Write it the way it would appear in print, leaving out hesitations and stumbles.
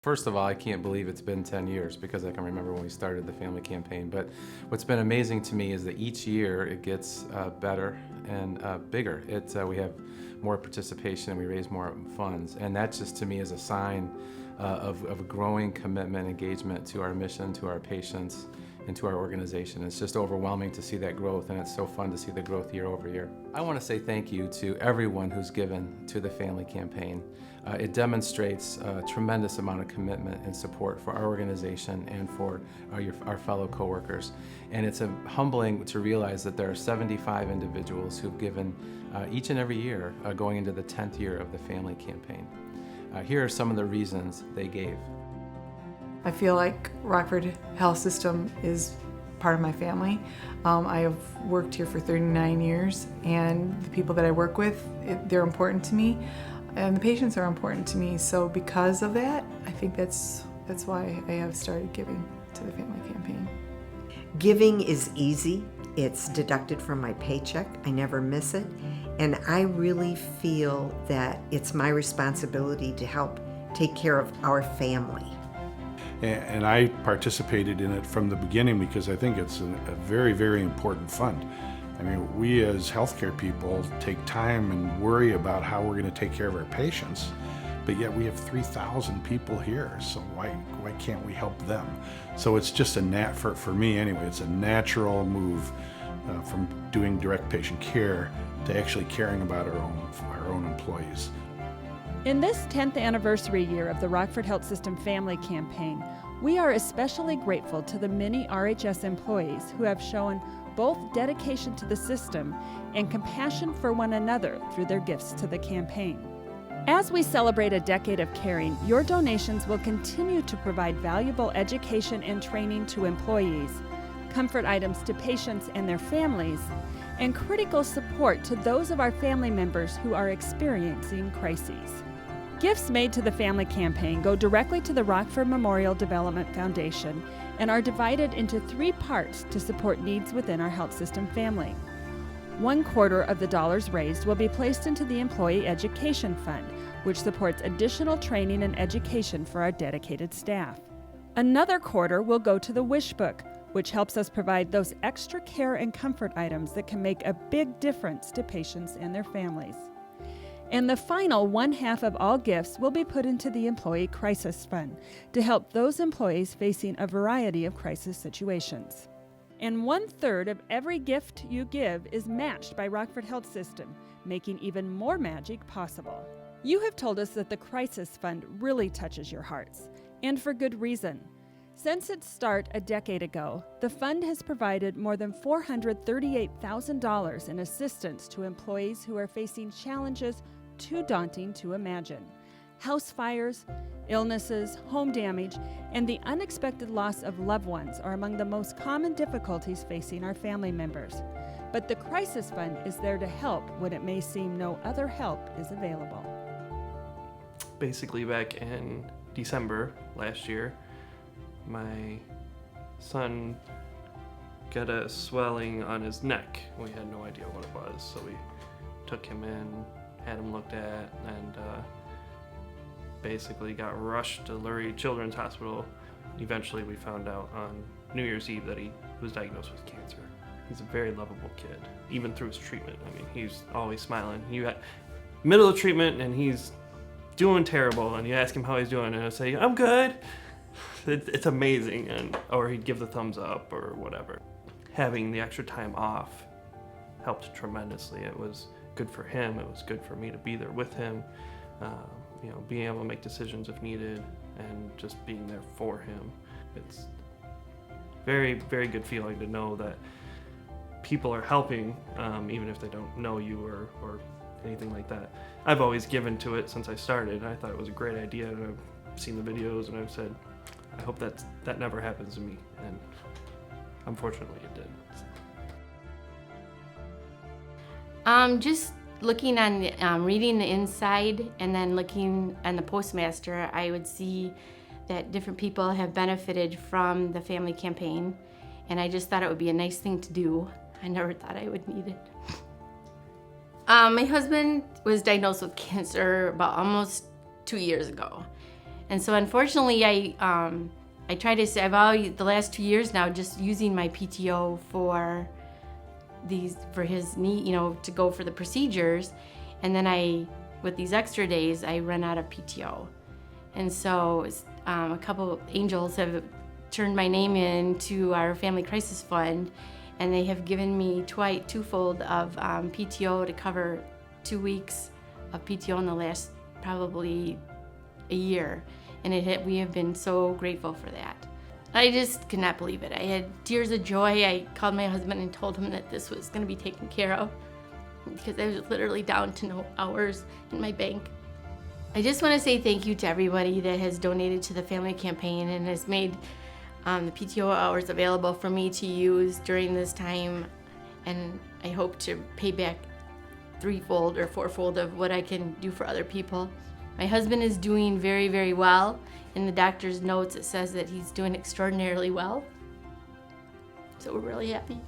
First of all, I can't believe it's been 10 years because I can remember when we started the family campaign. But what's been amazing to me is that each year it gets better and bigger. We have more participation and we raise more funds. And that just to me is a sign of a growing commitment, engagement to our mission, to our patients, and to our organization. It's just overwhelming to see that growth, and it's so fun to see the growth year over year. I want to say thank you to everyone who's given to the family campaign. It demonstrates a tremendous amount of commitment and support for our organization and for our fellow coworkers. And it's humbling to realize that there are 75 individuals who've given each and every year going into the 10th year of the family campaign. Here are some of the reasons they gave. I feel like Rockford Health System is part of my family. I have worked here for 39 years, and the people that I work with, they're important to me, and the patients are important to me. So because of that, I think that's why I have started giving to the family campaign. Giving is easy. It's deducted from my paycheck. I never miss it. And I really feel that it's my responsibility to help take care of our family. And I participated in it from the beginning because I think it's a very, very important fund. I mean, we as healthcare people take time and worry about how we're going to take care of our patients, but yet we have 3,000 people here, so why can't we help them? So it's just for me anyway, it's a natural move from doing direct patient care to actually caring about our own employees. In this 10th anniversary year of the Rockford Health System Family Campaign, we are especially grateful to the many RHS employees who have shown both dedication to the system and compassion for one another through their gifts to the campaign. As we celebrate a decade of caring, your donations will continue to provide valuable education and training to employees, comfort items to patients and their families, and critical support to those of our family members who are experiencing crises. Gifts made to the family campaign go directly to the Rockford Memorial Development Foundation and are divided into 3 parts to support needs within our health system family. 1/4 of the dollars raised will be placed into the Employee Education Fund, which supports additional training and education for our dedicated staff. Another 1/4 will go to the Wish Book, which helps us provide those extra care and comfort items that can make a big difference to patients and their families. And the final 1/2 of all gifts will be put into the Employee Crisis Fund to help those employees facing a variety of crisis situations. And 1/3 of every gift you give is matched by Rockford Health System, making even more magic possible. You have told us that the Crisis Fund really touches your hearts, and for good reason. Since its start a decade ago, the fund has provided more than $438,000 in assistance to employees who are facing challenges too daunting to imagine. House fires, illnesses, home damage, and the unexpected loss of loved ones are among the most common difficulties facing our family members. But the Crisis Fund is there to help when it may seem no other help is available. Basically, back in December last year, my son got a swelling on his neck. We had no idea what it was, so we took him in, had him looked at, and basically got rushed to Lurie Children's Hospital. Eventually we found out on New Year's Eve that he was diagnosed with cancer. He's a very lovable kid, even through his treatment. I mean, he's always smiling. You at middle of treatment and he's doing terrible, and you ask him how he's doing, and he'll say, "I'm good." It's amazing, or he'd give the thumbs up or whatever. Having the extra time off helped tremendously. It was good for him. It was good for me to be there with him. Being able to make decisions if needed, and just being there for him. It's very, very good feeling to know that people are helping, even if they don't know you or anything like that. I've always given to it since I started. I thought it was a great idea, and I've seen the videos, and I've said, I hope that never happens to me, and unfortunately it did. Just looking on, reading the inside, and then looking on the postmaster, I would see that different people have benefited from the family campaign, and I just thought it would be a nice thing to do. I never thought I would need it. My husband was diagnosed with cancer about almost 2 years ago. And so unfortunately, I try to say, I've always, the last 2 years now, just using my PTO for his knee, to go for the procedures. And then with these extra days, I run out of PTO. And so a couple of angels have turned my name in to our Family Crisis Fund, and they have given me twofold of PTO to cover 2 weeks of PTO in the last probably a year. And we have been so grateful for that. I just could not believe it. I had tears of joy. I called my husband and told him that this was going to be taken care of, because I was literally down to no hours in my bank. I just want to say thank you to everybody that has donated to the Family Campaign and has made the PTO hours available for me to use during this time. And I hope to pay back threefold or fourfold of what I can do for other people. My husband is doing very, very well. In the doctor's notes, it says that he's doing extraordinarily well. So we're really happy.